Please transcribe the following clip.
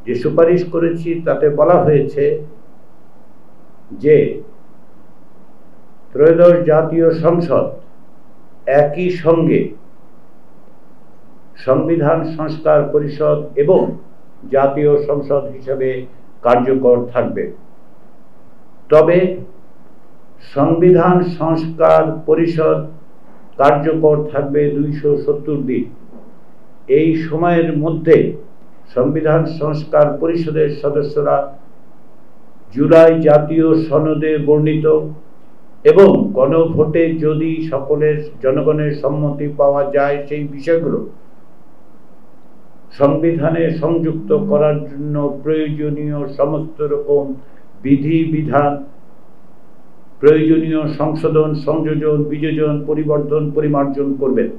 যে সুপারিশ করেছি তাতে বলা হয়েছে যে ত্রয়োদশ জাতীয় সংসদ একই সঙ্গে সংবিধান সংস্কার পরিষদ এবং জাতীয় সংসদ হিসেবে কার্যকর থাকবে। তবে সংবিধান সংস্কার পরিষদ কার্যকর থাকবে 270 দিন। এই সময়ের মধ্যে সংবিধান সংস্কার পরিষদের সদস্যরা জুলাই জাতীয় সনদে বর্ণিত এবং গণভোটে যদি সকলের জনগণের সম্মতি পাওয়া যায় সেই বিষয়গুলো সংবিধানে সংযুক্ত করার জন্য প্রয়োজনীয় সমস্ত রকম বিধিবিধান, প্রয়োজনীয় সংশোধন, সংযোজন, বিযোজন, পরিবর্ধন, পরিমার্জন করবেন।